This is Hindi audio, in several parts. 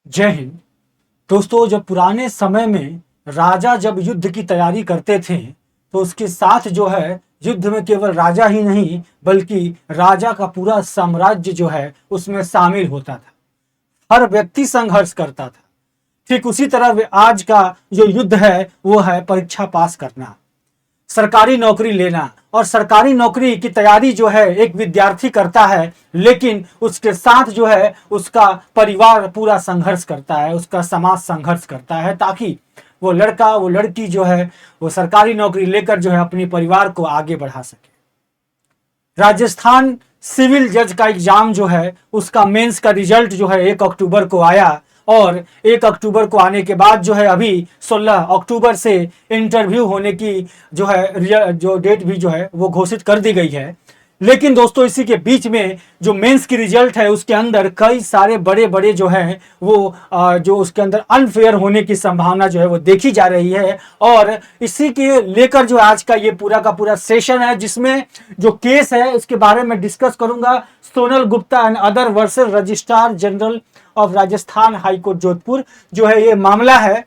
जय हिंद। दोस्तों, जब पुराने समय में राजा जब युद्ध की तैयारी करते थे तो उसके साथ जो है युद्ध में केवल राजा ही नहीं बल्कि राजा का पूरा साम्राज्य जो है उसमें शामिल होता था। हर व्यक्ति संघर्ष करता था। ठीक उसी तरह आज का जो युद्ध है वो है परीक्षा पास करना, सरकारी नौकरी लेना। और सरकारी नौकरी की तैयारी जो है एक विद्यार्थी करता है, लेकिन उसके साथ जो है उसका परिवार पूरा संघर्ष करता है, उसका समाज संघर्ष करता है ताकि वो लड़का वो लड़की जो है वो सरकारी नौकरी लेकर जो है अपने परिवार को आगे बढ़ा सके। राजस्थान सिविल जज का एग्जाम जो है उसका मेंस का रिजल्ट जो है 1 अक्टूबर को आया और 1 अक्टूबर को आने के बाद जो है अभी 16 अक्टूबर से इंटरव्यू होने की जो है जो डेट भी जो है वो घोषित कर दी गई है। लेकिन दोस्तों, इसी के बीच में जो मेंस की रिजल्ट है उसके अंदर कई सारे बड़े बड़े जो है वो जो उसके अंदर अनफेयर होने की संभावना जो है वो देखी जा रही है। और इसी के लेकर जो आज का ये पूरा का पूरा सेशन है जिसमें जो केस है उसके बारे में डिस्कस करूंगा। Sonal Gupta and other versus registrar general of Rajasthan high court Jodhpur जो है ये मामला है।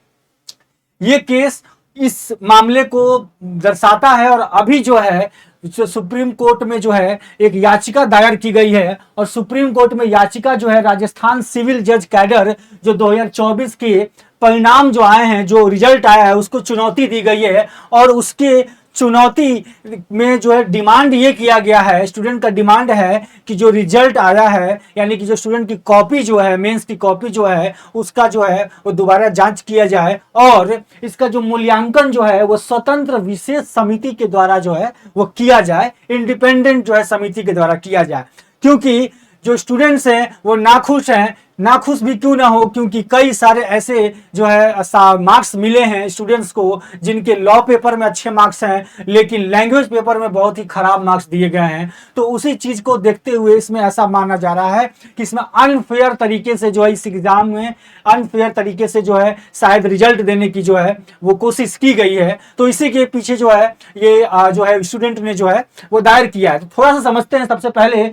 ये केस इस मामले को दर्शाता है और अभी जो है सुप्रीम कोर्ट में जो है एक याचिका दायर की गई है और सुप्रीम कोर्ट में याचिका जो है राजस्थान सिविल जज कैडर जो 2024 के परिणाम जो आए हैं, जो रिजल्ट आया है उसको चुनौती दी गई है। और उसके चुनौती में जो है डिमांड ये किया गया है, स्टूडेंट का डिमांड है कि जो रिजल्ट आया है यानी कि जो स्टूडेंट की कॉपी जो है मेंस की कॉपी जो है उसका जो है वो दोबारा जांच किया जाए और इसका जो मूल्यांकन जो है वो स्वतंत्र विशेष समिति के द्वारा जो है वो किया जाए, इंडिपेंडेंट जो है समिति के द्वारा किया जाए। क्योंकि जो स्टूडेंट्स हैं वो नाखुश हैं, नाखुश भी क्यों ना हो, क्योंकि कई सारे ऐसे जो है मार्क्स मिले हैं स्टूडेंट्स को जिनके लॉ पेपर में अच्छे मार्क्स हैं लेकिन लैंग्वेज पेपर में बहुत ही खराब मार्क्स दिए गए हैं। तो उसी चीज को देखते हुए इसमें ऐसा माना जा रहा है कि इसमें अनफेयर तरीके से जो है इस एग्जाम में अनफेयर तरीके से जो है शायद रिजल्ट देने की जो है वो कोशिश की गई है। तो इसी के पीछे जो है ये जो है स्टूडेंट ने जो है वो दायर किया है। तो थोड़ा सा समझते हैं सबसे पहले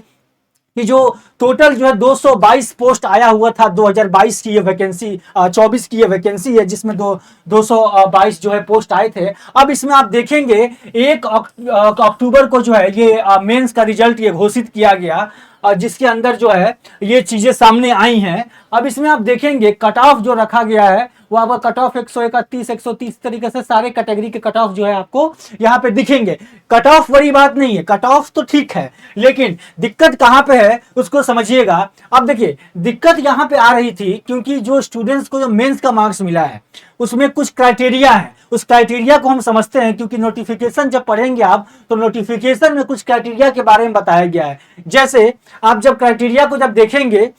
कि जो टोटल जो है 222 पोस्ट आया हुआ था 2022 की ये वैकेंसी 24 की ये वैकेंसी है जिसमें 222 जो है पोस्ट आए थे। अब इसमें आप देखेंगे 1 अक्टूबर को जो है ये मेंस का रिजल्ट ये घोषित किया गया जिसके अंदर जो है ये चीजें सामने आई हैं। अब इसमें आप देखेंगे कट ऑफ जो रखा गया है वो आपका कट ऑफ 131 130 तरीके से सारे कैटेगरी के कट ऑफ जो है आपको यहाँ पे दिखेंगे। कट ऑफ बड़ी बात नहीं है, कट ऑफ तो ठीक है, लेकिन दिक्कत कहाँ पे है उसको समझिएगा। अब देखिए दिक्कत यहाँ पे आ रही थी क्योंकि जो स्टूडेंट्स को जो मेंस का मार्क्स मिला है उसमें कुछ क्राइटेरिया है, उस क्राइटेरिया को हम समझते हैं क्योंकि नोटिफिकेशन जब पढ़ेंगे आप तो नोटिफिकेशन में कुछ क्राइटेरिया के बारे में बताया गया है। जैसे आप जब क्राइटेरिया को जब देखेंगे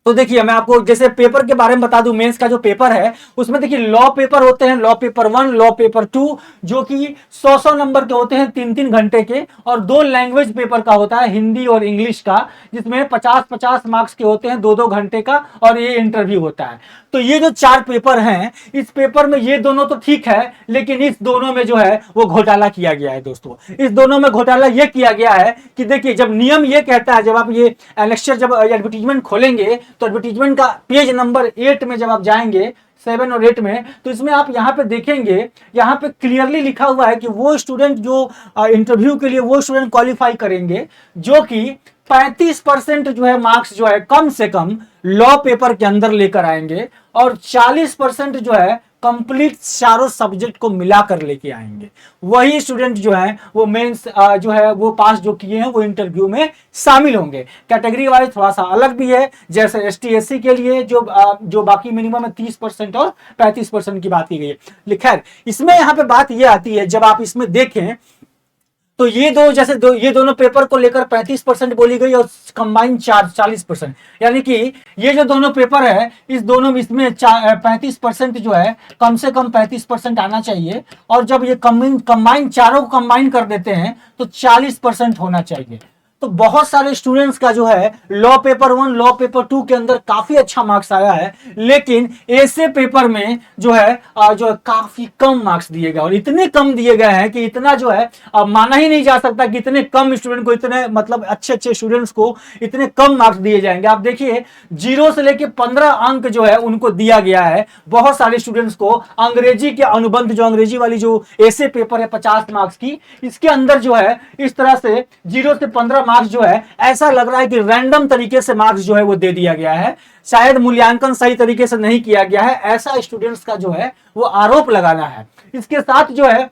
तो देखिए मैं आपको जैसे पेपर के बारे में बता दूं, मेंस का जो पेपर है उसमें देखिए लॉ पेपर होते हैं, लॉ पेपर 1 लॉ पेपर 2 जो कि 100 नंबर के होते हैं 3-3 घंटे के, और 2 लैंग्वेज पेपर का होता है हिंदी और इंग्लिश का जिसमें 50-50 मार्क्स के होते हैं 2-2 घंटे का, और ये इंटरव्यू होता है। तो ये जो 4 पेपर हैं इस पेपर में ये दोनों तो ठीक है लेकिन इस दोनों में जो है वो घोटाला किया गया है। दोस्तों इस दोनों में घोटाला ये किया गया है कि देखिए जब नियम ये कहता है, जब आप ये लेक्चर जब एडवर्टीजमेंट खोलेंगे तो एडवर्टीजमेंट का पेज नंबर 8 में जब आप जाएंगे 7 और 8 में तो इसमें आप यहाँ पे देखेंगे, यहाँ पे क्लियरली लिखा हुआ है कि वो स्टूडेंट जो इंटरव्यू के लिए वो स्टूडेंट क्वालिफाई करेंगे जो कि 35% जो है मार्क्स जो है कम से कम लॉ पेपर के अंदर लेकर आएंगे और 40% जो है कंप्लीट चारों सब्जेक्ट को मिलाकर लेके आएंगे। वही स्टूडेंट जो है वो मेंस जो है वो पास जो किए हैं वो इंटरव्यू में शामिल होंगे। कैटेगरी वाइज थोड़ा सा अलग भी है, जैसे एसटी एससी के लिए जो बाकी मिनिमम है 30% और 35% की बात की गई है। खैर इसमें यहाँ पे बात ये आती है जब आप इसमें देखें तो ये ये दोनों पेपर को लेकर 35% बोली गई और कंबाइन 40%, यानी कि ये जो दोनों पेपर है इस दोनों में इसमें 35% जो है कम से कम 35% आना चाहिए, और जब ये कंबाइन चारों को कंबाइन कर देते हैं तो 40% होना चाहिए। तो बहुत सारे स्टूडेंट्स का जो है लॉ पेपर 1 लॉ पेपर 2 के अंदर काफी अच्छा मार्क्स आया है, लेकिन ऐसे पेपर में जो है काफी कम मार्क्स दिए गए, और इतने कम दिए गए हैं कि इतना जो है माना ही नहीं जा सकता कि इतने कम स्टूडेंट को, इतने मतलब अच्छे अच्छे स्टूडेंट्स को इतने कम मार्क्स दिए जाएंगे। आप देखिए 0 से लेके 15 अंक जो है उनको दिया गया है बहुत सारे स्टूडेंट्स को। अंग्रेजी के अनुबंध, जो अंग्रेजी वाली जो ऐसे पेपर है 50 मार्क्स की, इसके अंदर जो है इस तरह से 0 से 15 मार्क्स जो है ऐसा लग रहा है कि रैंडम तरीके से मार्क्स जो है वो दे दिया गया है, शायद मूल्यांकन सही तरीके से नहीं किया गया है, ऐसा स्टूडेंट्स का जो है वो आरोप लगाना है। इसके साथ जो है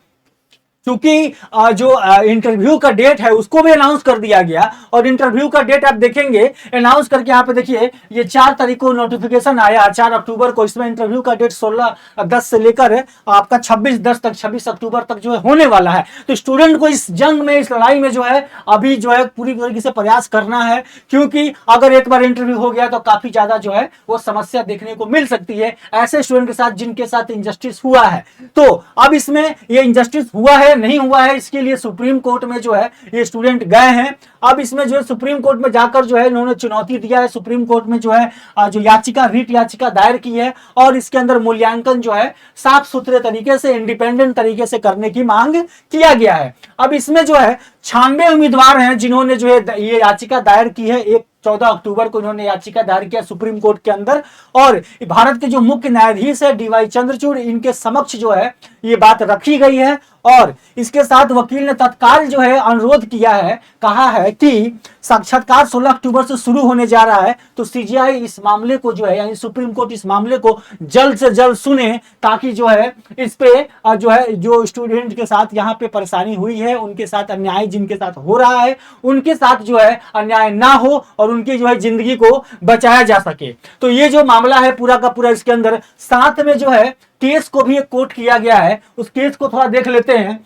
क्योंकि जो इंटरव्यू का डेट है उसको भी अनाउंस कर दिया गया, और इंटरव्यू का डेट आप देखेंगे अनाउंस करके, यहाँ पे देखिए ये 4 तारीख को नोटिफिकेशन आया, 4 अक्टूबर को। इसमें इंटरव्यू का डेट 16/10 से लेकर आपका 26/10 तक, 26 अक्टूबर तक जो है होने वाला है। तो स्टूडेंट को इस जंग में, इस लड़ाई में जो है अभी जो है पूरी तरीके से प्रयास करना है, क्योंकि अगर एक बार इंटरव्यू हो गया तो काफी ज्यादा जो है वो समस्या देखने को मिल सकती है ऐसे स्टूडेंट के साथ जिनके साथ इंजस्टिस हुआ है। तो अब इसमें ये इंजस्टिस हुआ है नहीं हुआ है, इसके लिए सुप्रीम कोर्ट में जो है ये स्टूडेंट गए हैं। अब इसमें जो है सुप्रीम कोर्ट में जाकर जो है इन्होंने चुनौती दिया है, सुप्रीम कोर्ट में जो है जो याचिका, रीट याचिका दायर की है, और इसके अंदर मूल्यांकन जो है साफ सुथरे तरीके से, इंडिपेंडेंट तरीके से करने की मांग किया गया है। अब इसमें जो है 96 उम्मीदवार हैं जिन्होंने जो है ये याचिका दायर की है। 14 अक्टूबर को इन्होंने याचिका दायर किया सुप्रीम कोर्ट के अंदर, और भारत के जो मुख्य न्यायाधीश है DY चंद्रचूड़, इनके समक्ष जो है ये बात रखी गई है। और इसके साथ वकील ने तत्काल जो है अनुरोध किया है, कहा है कि साक्षात्कार 16 अक्टूबर से शुरू होने जा रहा है, तो CGI इस मामले को जो है, यानी सुप्रीम कोर्ट इस मामले को जल्द से जल्द सुने, ताकि जो है इस पे जो है जो स्टूडेंट के साथ यहाँ पे परेशानी हुई है, उनके साथ अन्याय जिनके साथ हो रहा है, उनके साथ जो है अन्याय ना हो और उनकी जो है जिंदगी को बचाया जा सके। तो ये जो मामला है पूरा का पूरा, इसके अंदर साथ में जो है केस को भी एक कोट किया गया है। उस केस को थोड़ा देख लेते हैं,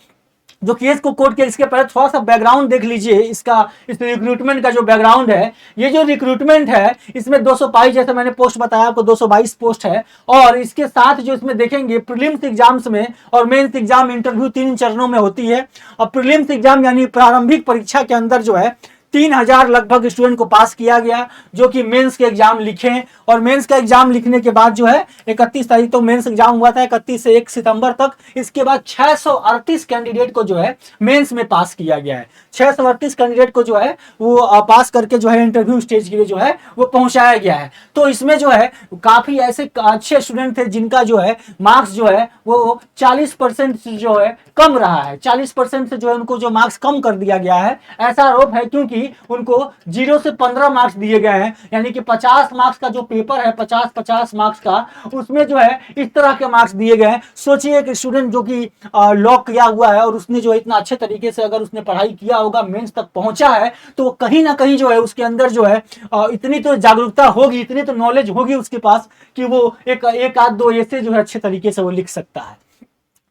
जो केस को कोट किया। इसके पहले थोड़ा सा बैकग्राउंड देख लीजिए इसका, इस रिक्रूटमेंट का जो बैकग्राउंड है। ये जो रिक्रूटमेंट है इसमें 222, जैसे मैंने पोस्ट बताया आपको, 222 पोस्ट है, और इसके साथ जो इसमें देखेंगे प्रीलिम्स एग्जाम्स में और मेंस एग्जाम, इंटरव्यू 3 चरणों में होती है। और प्रीलिम्स एग्जाम यानी प्रारंभिक परीक्षा के अंदर जो है 3000 लगभग स्टूडेंट को पास किया गया, जो कि मेंस के एग्जाम लिखे, और मेंस का एग्जाम लिखने के बाद जो है 31 तारीख तो मेंस एग्जाम हुआ था, 31 से 1 सितंबर तक। इसके बाद 638 कैंडिडेट को जो है मेंस में पास किया गया है। 638 कैंडिडेट को जो है वो पास करके जो है इंटरव्यू स्टेज के लिए जो है वो पहुंचाया गया है। तो इसमें जो है काफी ऐसे अच्छे स्टूडेंट थे जिनका जो है मार्क्स जो है वो 40% जो है कम रहा है, 40% से जो है उनको जो मार्क्स कम कर दिया गया है, ऐसा आरोप है। क्योंकि उनको 0 से 15 मार्क्स दिए गए हैं, यानी कि 50 मार्क्स का जो पेपर है, 50-50 मार्क्स का, उसमें जो है इस तरह के मार्क्स दिए गए हैं। सोचिए एक स्टूडेंट जो कि लॉ किया हुआ है और उसने जो इतना अच्छे तरीके से अगर उसने पढ़ाई किया होगा, मेंस तक पहुंचा है, तो कहीं ना कहीं जो है उसके अंदर जो है इतनी तो जागरूकता होगी, इतनी तो नॉलेज होगी उसके पास कि वो एक आध दो ऐसे जो है अच्छे तरीके से वो लिख सकता है।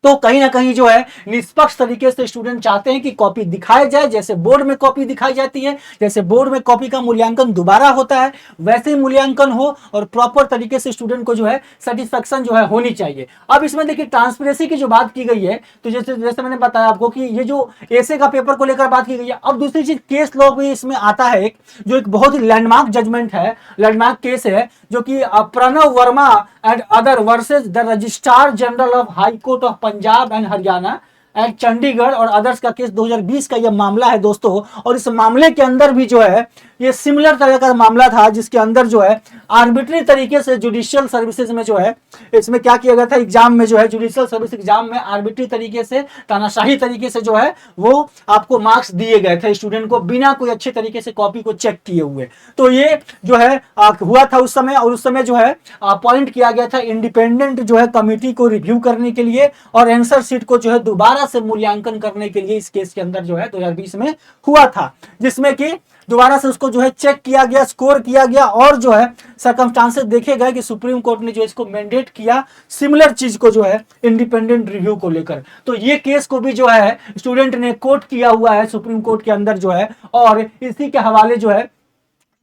तो कहीं ना कहीं जो है निष्पक्ष तरीके से स्टूडेंट चाहते हैं कि कॉपी दिखाई जाए, जैसे बोर्ड में कॉपी दिखाई जाती है, जैसे बोर्ड में कॉपी का मूल्यांकन दोबारा होता है, वैसे ही मूल्यांकन हो और प्रॉपर तरीके से स्टूडेंट को जो है सेटिस्फेक्शन जो है होनी चाहिए। अब इसमें देखिए ट्रांसपेरेंसी की जो बात की गई है, तो जैसे मैंने बताया आपको कि ये जो ऐसे का पेपर को लेकर बात की गई है। अब दूसरी चीज केस लॉ भी इसमें आता है, एक जो एक बहुत ही लैंडमार्क जजमेंट है, लैंडमार्क केस है, जो कि Pranav Verma and other versus the registrar general of high court of Punjab and Haryana and Chandigarh और अदर्स का केस 2020 का यह मामला है दोस्तों। और इस मामले के अंदर भी जो है ये सिमिलर तरह का मामला था, जिसके अंदर जो है आर्बिट्री तरीके से जुडिशियल सर्विसेज में जो है इसमें क्या किया गया था, एग्जाम में जो है जुडिशियल सर्विस एग्जाम में आर्बिट्री तरीके से, तानाशाही तरीके से जो है वो आपको मार्क्स दिए गए थे स्टूडेंट को, बिना कोई अच्छे तरीके से कॉपी को चेक किए हुए। तो ये जो है हुआ था उस समय, और उस समय जो है अपॉइंट किया गया था इंडिपेंडेंट जो है कमिटी को रिव्यू करने के लिए और आंसर शीट को जो है दोबारा से मूल्यांकन करने के लिए इस केस के अंदर जो है 2020 में हुआ था, जिसमें कि दोबारा से उसको जो है चेक किया गया, स्कोर किया गया, और जो है सर्कमस्टांसेस देखे गए कि सुप्रीम कोर्ट ने जो इसको मैंडेट किया सिमिलर चीज को जो है इंडिपेंडेंट रिव्यू को लेकर। तो ये केस को भी जो है स्टूडेंट ने कोट किया हुआ है सुप्रीम कोर्ट के अंदर जो है, और इसी के हवाले जो है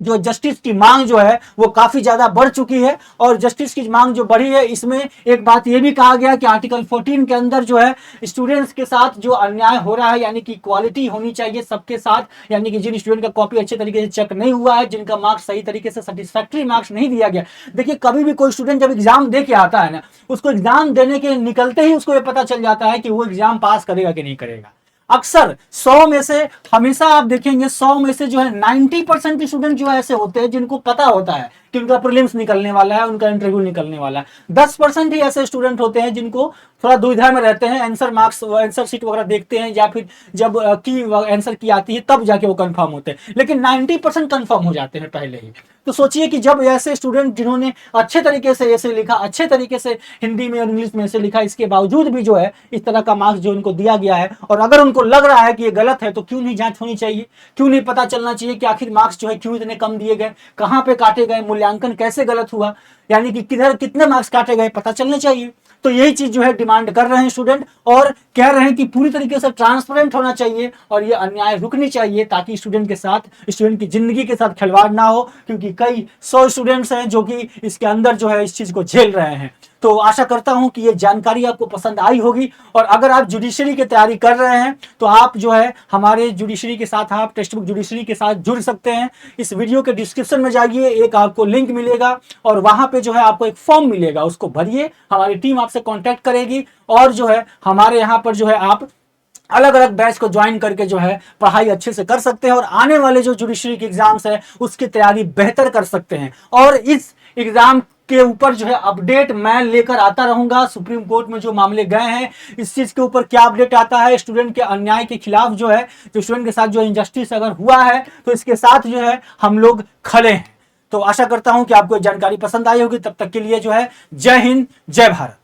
जो जस्टिस की मांग जो है वो काफी ज्यादा बढ़ चुकी है। और जस्टिस की मांग जो बढ़ी है, इसमें एक बात ये भी कहा गया कि आर्टिकल 14 के अंदर जो है स्टूडेंट्स के साथ जो अन्याय हो रहा है, यानी कि क्वालिटी होनी चाहिए सबके साथ, यानी कि जिन स्टूडेंट का कॉपी अच्छे तरीके से चेक नहीं हुआ है, जिनका मार्क्स सही तरीके से सेटिस्फैक्ट्री मार्क्स नहीं दिया गया। देखिए, कभी भी कोई स्टूडेंट जब एग्जाम दे के आता है ना, उसको एग्जाम देने के निकलते ही उसको ये पता चल जाता है कि वो एग्जाम पास करेगा कि नहीं करेगा। अक्सर 100 में से, हमेशा आप देखेंगे 100 में से जो है 90% स्टूडेंट जो है ऐसे होते हैं जिनको पता होता है कि उनका प्रीलिम्स निकलने वाला है, उनका इंटरव्यू निकलने वाला है। 10% ही ऐसे स्टूडेंट होते हैं जिनको थोड़ा दुविधा में रहते हैं, आंसर मार्क्स, आंसर शीट वगैरह देखते हैं, या फिर जब की आंसर की आती है तब जाके वो कंफर्म होते हैं। लेकिन 90% कंफर्म हो जाते हैं पहले ही। तो सोचिए कि जब ऐसे स्टूडेंट जिन्होंने अच्छे तरीके से ऐसे लिखा, अच्छे तरीके से हिंदी में और इंग्लिश में ऐसे लिखा, इसके बावजूद भी जो है इस तरह का मार्क्स जो उनको दिया गया है, और अगर उनको लग रहा है कि ये गलत है, तो क्यों नहीं जांच होनी चाहिए? क्यों नहीं पता चलना चाहिए कि आखिर मार्क्स जो है क्यों इतने कम दिए गए, कहां पे काटे गए, मूल्यांकन कैसे गलत हुआ, यानी कि किधर कितने मार्क्स काटे गए, पता चलने चाहिए। तो यही चीज जो है डिमांड कर रहे हैं स्टूडेंट, और कह रहे हैं कि पूरी तरीके से ट्रांसपेरेंट होना चाहिए और ये अन्याय रुकनी चाहिए, ताकि स्टूडेंट के साथ, स्टूडेंट की जिंदगी के साथ खिलवाड़ ना हो, क्योंकि कई 100 स्टूडेंट्स हैं जो कि इसके अंदर जो है इस चीज को झेल रहे हैं। तो आशा करता हूं कि ये जानकारी आपको पसंद आई होगी, और अगर आप जुडिशरी की तैयारी कर रहे हैं तो आप जो है हमारे जुडिशरी के साथ, आप टेक्स्ट बुक जुडिशरी के साथ जुड़ सकते हैं। इस वीडियो के डिस्क्रिप्शन में जाइए, एक आपको लिंक मिलेगा और वहां पे जो है आपको एक फॉर्म मिलेगा, उसको भरिए, हमारी टीम आपसे कांटेक्ट करेगी, और जो है हमारे यहाँ पर जो है आप अलग अलग बैच को ज्वाइन करके जो है पढ़ाई अच्छे से कर सकते हैं, और आने वाले जो जुडिशरी के एग्जाम्स है उसकी तैयारी बेहतर कर सकते हैं। और इस एग्जाम के ऊपर जो है अपडेट मैं लेकर आता रहूंगा। सुप्रीम कोर्ट में जो मामले गए हैं, इस चीज के ऊपर क्या अपडेट आता है, स्टूडेंट के अन्याय के खिलाफ जो है, जो स्टूडेंट के साथ जो इनजस्टिस अगर हुआ है तो इसके साथ जो है हम लोग खड़े हैं। तो आशा करता हूं कि आपको जानकारी पसंद आई होगी। तब तक के लिए जो है जय हिंद, जय भारत।